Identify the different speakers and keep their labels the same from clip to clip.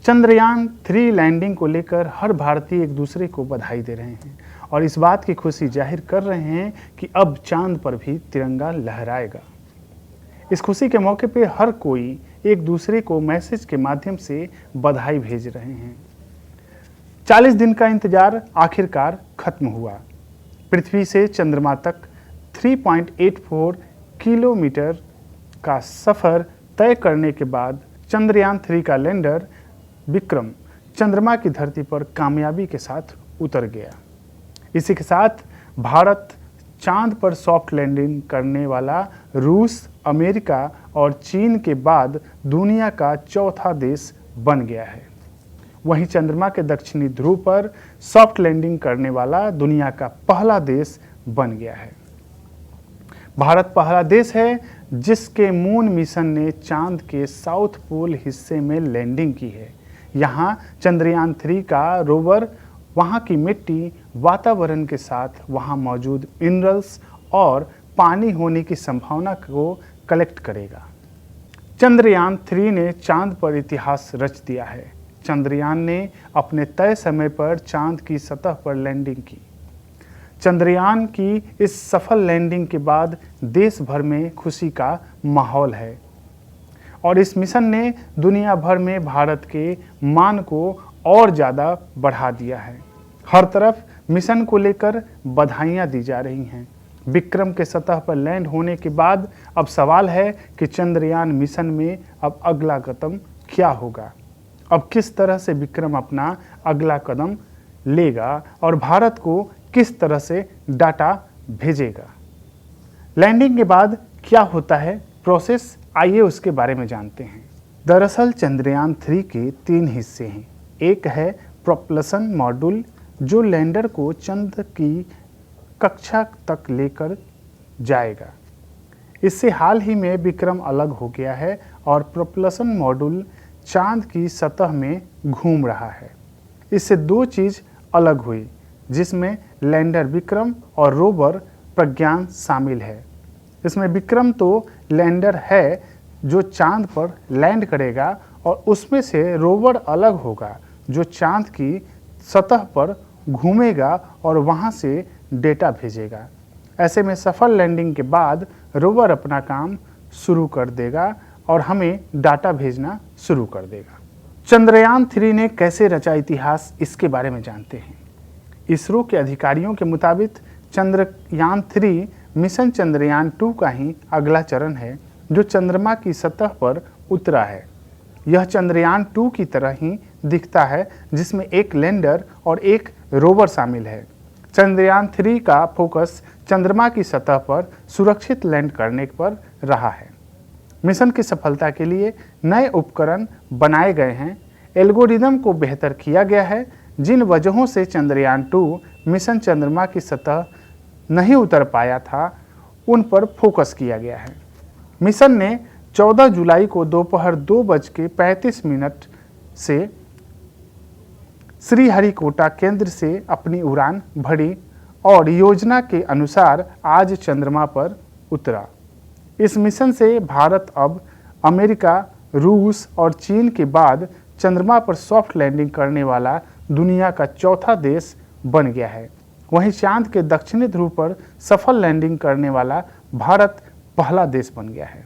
Speaker 1: Chandrayaan 3 landing को लेकर हर भारतीय एक दूसरे को बधाई दे रहे हैं और इस बात की खुशी जाहिर कर रहे हैं कि अब चांद पर भी तिरंगा लहराएगा। इस खुशी के मौके पे हर कोई एक दूसरे को मैसेज के माध्यम से बधाई भेज रहे हैं। 40 दिन का इंतजार आखिरकार खत्म हुआ। पृथ्वी से चंद्रमा तक 3.84 किलोमीटर का सफर तय करने के बाद चंद्रयान 3 का लैंडर विक्रम चंद्रमा की धरती पर कामयाबी के साथ उतर गया। इसी के साथ भारत चांद पर सॉफ्ट लैंडिंग करने वाला रूस, अमेरिका और चीन के बाद दुनिया का चौथा देश बन गया है। वहीं चंद्रमा के दक्षिणी ध्रुव पर सॉफ्ट लैंडिंग करने वाला दुनिया का पहला देश बन गया है। भारत पहला देश है जिसके मून मिशन ने चांद के साउथ पोल हिस्से में लैंडिंग की है। यहाँ चंद्रयान 3 का रोवर वहाँ की मिट्टी, वातावरण के साथ वहाँ मौजूद मिनरल्स और पानी होने की संभावना को कलेक्ट करेगा। चंद्रयान 3 ने चांद पर इतिहास रच दिया है। चंद्रयान ने अपने तय समय पर चांद की सतह पर लैंडिंग की। चंद्रयान की इस सफल लैंडिंग के बाद देश भर में खुशी का माहौल है और इस मिशन ने दुनिया भर में भारत के मान को और ज़्यादा बढ़ा दिया है। हर तरफ मिशन को लेकर बधाइयाँ दी जा रही हैं। विक्रम के सतह पर लैंड होने के बाद अब सवाल है कि चंद्रयान मिशन में अब अगला कदम क्या होगा। अब किस तरह से विक्रम अपना अगला कदम लेगा और भारत को किस तरह से डाटा भेजेगा। लैंडिंग के बाद क्या होता है प्रोसेस, आइए उसके बारे में जानते हैं। दरअसल चंद्रयान 3 के 3 हिस्से हैं। एक है प्रोपल्शन मॉड्यूल जो लैंडर को चंद्र की कक्षा तक लेकर जाएगा। इससे हाल ही में विक्रम अलग हो गया है और प्रोपल्शन मॉड्यूल चांद की सतह में घूम रहा है। इससे दो चीज़ अलग हुई जिसमें लैंडर विक्रम और रोवर प्रज्ञान शामिल है। इसमें विक्रम तो लैंडर है जो चांद पर लैंड करेगा और उसमें से रोवर अलग होगा जो चांद की सतह पर घूमेगा और वहां से डेटा भेजेगा। ऐसे में सफल लैंडिंग के बाद रोवर अपना काम शुरू कर देगा और हमें डाटा भेजना शुरू कर देगा। चंद्रयान 3 ने कैसे रचा इतिहास, इसके बारे में जानते हैं। इसरो के अधिकारियों के मुताबिक चंद्रयान 3 मिशन चंद्रयान 2 का ही अगला चरण है जो चंद्रमा की सतह पर उतरा है। यह चंद्रयान 2 की तरह ही दिखता है जिसमें एक लैंडर और एक रोवर शामिल है। चंद्रयान 3 का फोकस चंद्रमा की सतह पर सुरक्षित लैंड करने पर रहा है। मिशन की सफलता के लिए नए उपकरण बनाए गए हैं। एल्गोरिदम को बेहतर किया गया है। जिन वजहों से चंद्रयान 2 मिशन चंद्रमा की सतह नहीं उतर पाया था उन पर फोकस किया गया है। मिशन ने 14 जुलाई को दोपहर 2:35 से श्रीहरिकोटा केंद्र से अपनी उड़ान भरी और योजना के अनुसार आज चंद्रमा पर उतरा। इस मिशन से भारत अब अमेरिका, रूस और चीन के बाद चंद्रमा पर सॉफ्ट लैंडिंग करने वाला दुनिया का चौथा देश बन गया है। वहीं चांद के दक्षिणी ध्रुव पर सफल लैंडिंग करने वाला भारत पहला देश बन गया है।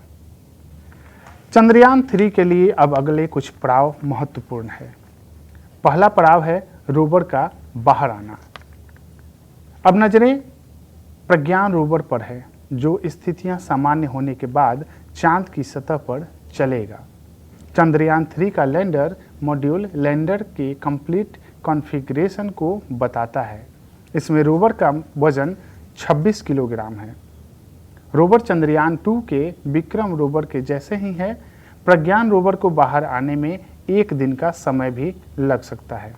Speaker 1: चंद्रयान 3 के लिए अब अगले कुछ पड़ाव महत्वपूर्ण है। पहला पड़ाव है रोवर का बाहर आना। अब नजरें प्रज्ञान रोवर पर है जो स्थितियां सामान्य होने के बाद चांद की सतह पर चलेगा। चंद्रयान 3 का लैंडर मॉड्यूल लैंडर के कंप्लीट कॉन्फ़िगरेशन को बताता है। इसमें रोवर का वजन 26 किलोग्राम है। रोवर चंद्रयान 2 के विक्रम रोवर के जैसे ही है। प्रज्ञान रोवर को बाहर आने में 1 दिन का समय भी लग सकता है।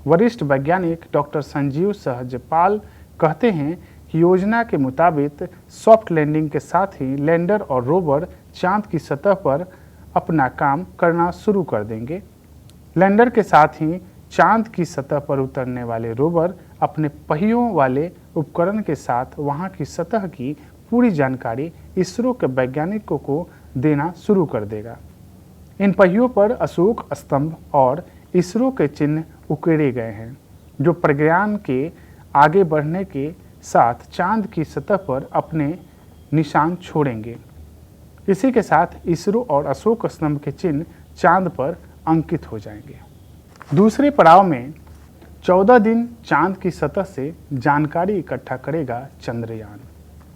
Speaker 1: वरिष्ठ वैज्ञानिक डॉक्टर संजीव सहजपाल कहते हैं कि योजना के मुताबिक सॉफ्ट लैंडिंग के साथ ही लैंडर और रोवर चांद की सतह पर अपना काम करना शुरू कर देंगे। लैंडर के साथ ही चांद की सतह पर उतरने वाले रोवर अपने पहियों वाले उपकरण के साथ वहां की सतह की पूरी जानकारी इसरो के वैज्ञानिकों को देना शुरू कर देगा। इन पहियों पर अशोक स्तंभ और इसरो के चिन्ह उकेरे गए हैं, जो प्रज्ञान के आगे बढ़ने के साथ चांद की सतह पर अपने निशान छोड़ेंगे। इसी के साथ इसरो और अशोक स्तंभ के चिन्ह चांद पर अंकित हो जाएंगे। दूसरे पड़ाव में 14 दिन चांद की सतह से जानकारी इकट्ठा करेगा चंद्रयान।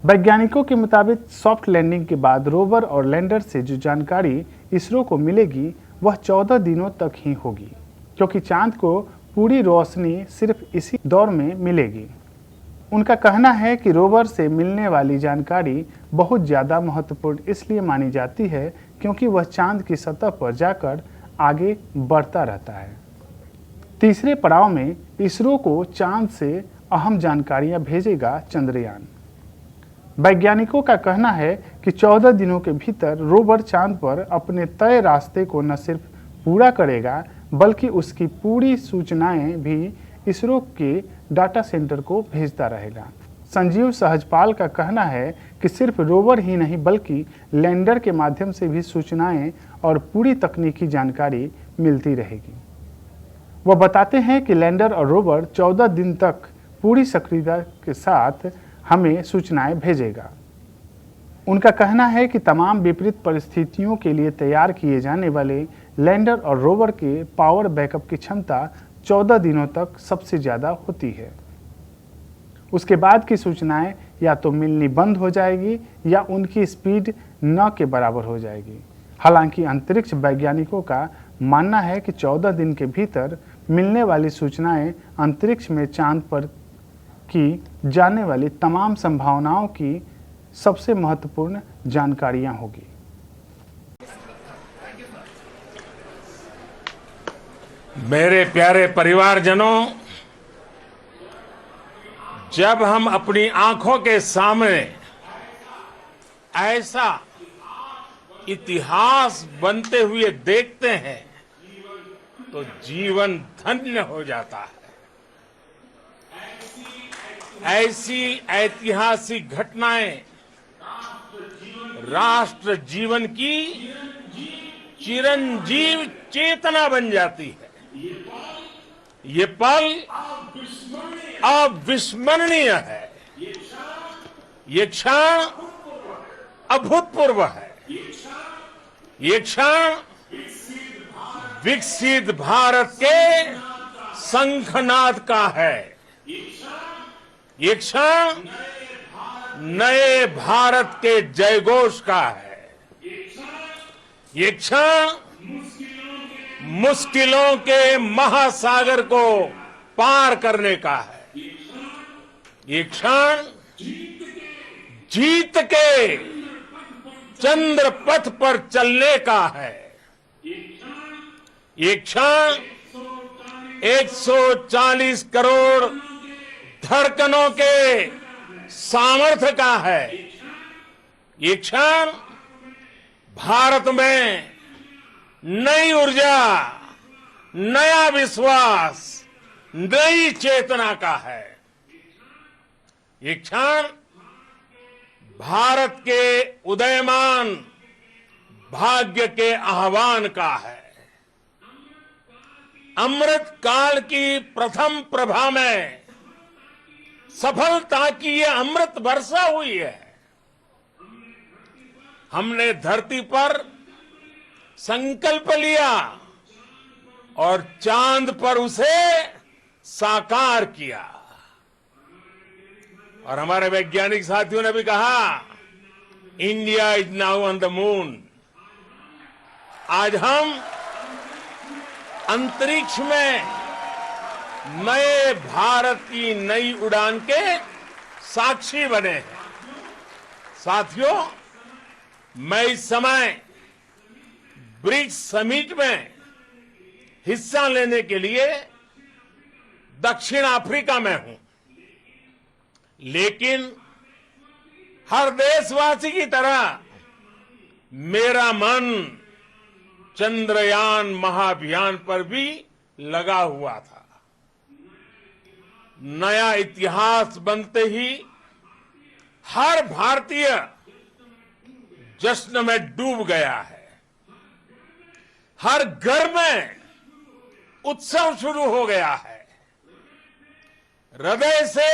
Speaker 1: वैज्ञानिकों के मुताबिक सॉफ्ट लैंडिंग के बाद रोवर और लैंडर से जो जानकारी इसरो को मिलेगी वह 14 दिनों तक ही होगी, क्योंकि चांद को पूरी रोशनी सिर्फ इसी दौर में मिलेगी। उनका कहना है कि रोवर से मिलने वाली जानकारी बहुत ज़्यादा महत्वपूर्ण इसलिए मानी जाती है क्योंकि वह चांद की सतह पर जाकर आगे बढ़ता रहता है। तीसरे पड़ाव में इसरो को चांद से अहम जानकारियां भेजेगा चंद्रयान। वैज्ञानिकों का कहना है कि 14 दिनों के भीतर रोवर चांद पर अपने तय रास्ते को न सिर्फ पूरा करेगा बल्कि उसकी पूरी सूचनाएं भी इसरो के डाटा सेंटर को भेजता रहेगा। संजीव सहजपाल का कहना है कि सिर्फ रोवर ही नहीं बल्कि लैंडर के माध्यम से भी सूचनाएं और पूरी तकनीकी जानकारी मिलती रहेगी। वह बताते हैं कि लैंडर और रोवर 14 दिन तक पूरी सक्रियता के साथ हमें सूचनाएं भेजेगा। उनका कहना है कि तमाम विपरीत परिस्थितियों के लिए तैयार किए जाने वाले लैंडर और रोवर के पावर बैकअप की क्षमता 14 दिनों तक सबसे ज़्यादा होती है। उसके बाद की सूचनाएं या तो मिलनी बंद हो जाएगी या उनकी स्पीड न के बराबर हो जाएगी। हालांकि अंतरिक्ष वैज्ञानिकों का मानना है कि 14 दिन के भीतर मिलने वाली सूचनाएं अंतरिक्ष में चांद पर की जाने वाली तमाम संभावनाओं की सबसे महत्वपूर्ण जानकारियां होगी।
Speaker 2: मेरे प्यारे परिवारजनों, जब हम अपनी आंखों के सामने ऐसा इतिहास बनते हुए देखते हैं तो जीवन धन्य हो जाता है। ऐसी ऐतिहासिक घटनाएं राष्ट्र जीवन की चिरंजीव चेतना बन जाती है। ये पल अविस्मरणीय है। ये क्षण अभूतपूर्व है। ये क्षण विकसित भारत के शंखनाद का है। ये क्षण नए भारत के जयघोष का है। ये क्षण मुश्किलों के महासागर को पार करने का है। ये क्षण जीत के चंद्र पथ पर चलने का है। ये क्षण 140 करोड़ धड़कनों के सामर्थ्य का है। ये क्षण भारत में नई ऊर्जा, नया विश्वास, नई चेतना का है। ये क्षण भारत के उदयमान भाग्य के आह्वान का है। अमृत काल की प्रथम प्रभा में सफलता की ये अमृत वर्षा हुई है। हमने धरती पर संकल्प लिया और चांद पर उसे साकार किया। और हमारे वैज्ञानिक साथियों ने भी कहा, India is now on the moon. आज हम अंतरिक्ष में नए भारत की नई उड़ान के साक्षी बने हैं। साथियों, मैं इस समय ब्रिक्स समिट में हिस्सा लेने के लिए दक्षिण अफ्रीका में हूं, लेकिन हर देशवासी की तरह मेरा मन चंद्रयान महाअभियान पर भी लगा हुआ था। नया इतिहास बनते ही हर भारतीय जश्न में डूब गया है। हर घर में उत्सव शुरू हो गया है। हृदय से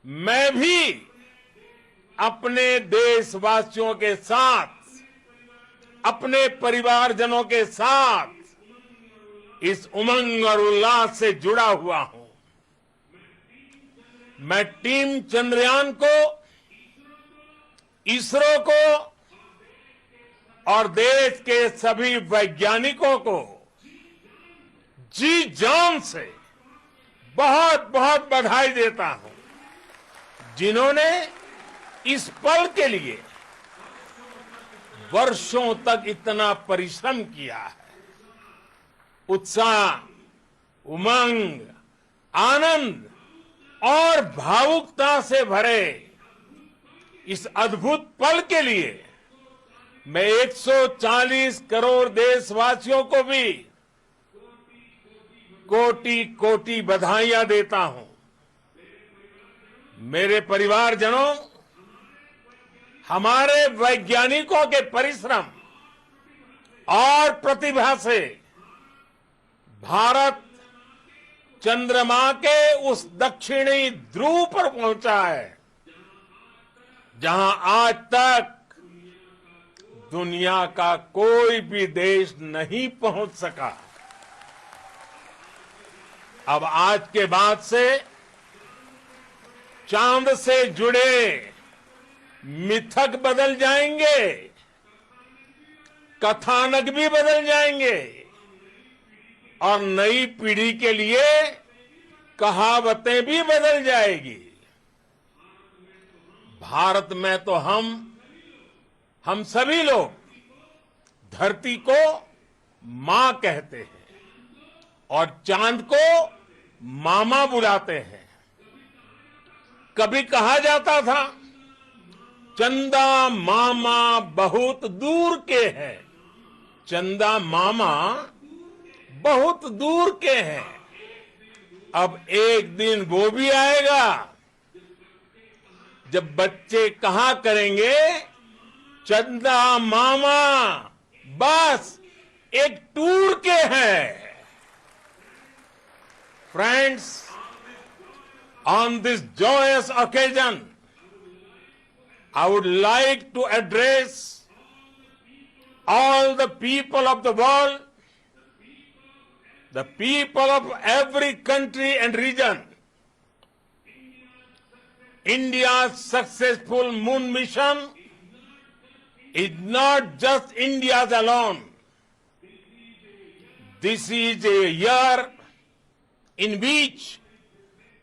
Speaker 2: मैं भी अपने देशवासियों के साथ, अपने परिवारजनों के साथ इस उमंग और उल्लास से जुड़ा हुआ हूं। मैं टीम चंद्रयान को, इसरो को और देश के सभी वैज्ञानिकों को जी जान से बहुत बहुत बधाई देता हूं, जिन्होंने इस पल के लिए वर्षों तक इतना परिश्रम किया है। उत्साह, उमंग, आनंद और भावुकता से भरे इस अद्भुत पल के लिए मैं 140 करोड़ देशवासियों को भी कोटि कोटि बधाइयां देता हूं। मेरे परिवारजनों, हमारे वैज्ञानिकों के परिश्रम और प्रतिभा से भारत चंद्रमा के उस दक्षिणी ध्रुव पर पहुंचा है, जहां आज तक दुनिया का कोई भी देश नहीं पहुंच सका। अब आज के बाद से चांद से जुड़े मिथक बदल जाएंगे, कथानक भी बदल जाएंगे और नई पीढ़ी के लिए कहावतें भी बदल जाएगी। भारत में तो हम सभी लोग धरती को मां कहते हैं और चांद को मामा बुलाते हैं। कभी कहा जाता था, चंदा मामा बहुत दूर के हैं। चंदा मामा बहुत दूर के हैं। अब एक दिन वो भी आएगा जब बच्चे कहा करेंगे, चंदा मामा बस एक टूर के हैं। Friends, on this joyous occasion, I would like to address all the people of the world, the people of every country and region. India's successful moon mission is not just India's alone. This is a year in which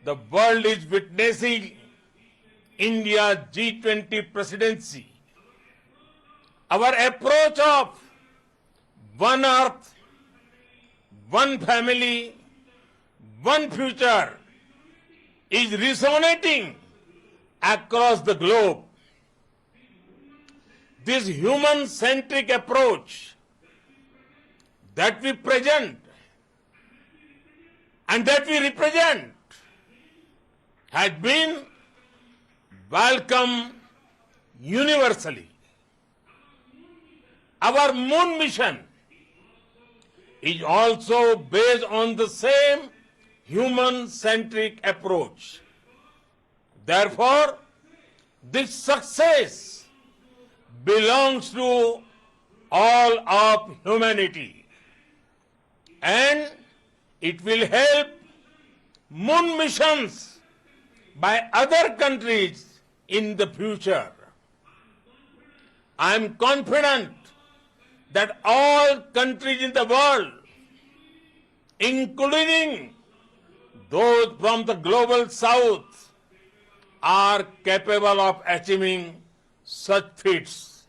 Speaker 2: the world is witnessing India's G20 presidency. Our approach of one earth, one family, one future is resonating across the globe. This human-centric approach that we present and that we represent has been welcomed universally. Our moon mission is also based on the same human-centric approach. Therefore, this success belongs to all of humanity, and it will help moon missions by other countries in the future. I am confident that all countries in the world, including those from the global south, are capable of achieving such feats.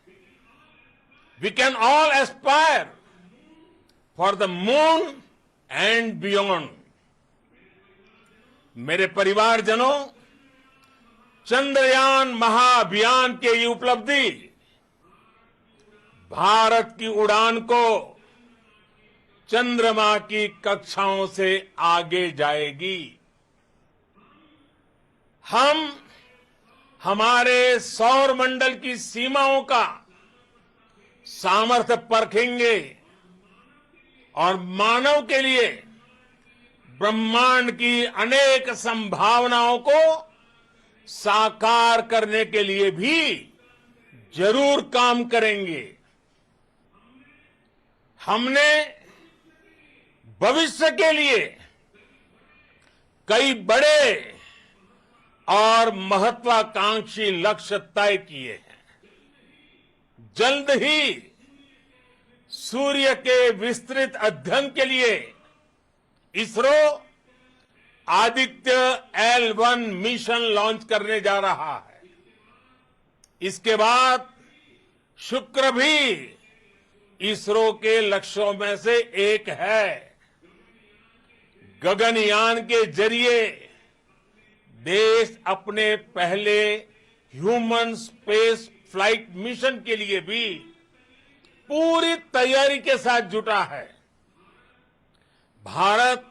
Speaker 2: We can all aspire for the moon and beyond. मेरे परिवारजनों, चंद्रयान महाअभियान की ये उपलब्धि भारत की उड़ान को चंद्रमा की कक्षाओं से आगे जाएगी। हम हमारे सौर मंडल की सीमाओं का सामर्थ्य परखेंगे और मानव के लिए ब्रह्मांड की अनेक संभावनाओं को साकार करने के लिए भी जरूर काम करेंगे। हमने भविष्य के लिए कई बड़े और महत्वाकांक्षी लक्ष्य तय किए हैं। जल्द ही सूर्य के विस्तृत अध्ययन के लिए ISRO Aditya L1 mission launch करने जा रहा है। इसके बाद शुक्र भी इसरो के लक्ष्यों में से एक है। गगनयान के जरिए देश अपने पहले ह्यूमन स्पेस फ्लाइट मिशन के लिए भी पूरी तैयारी के साथ जुटा है। भारत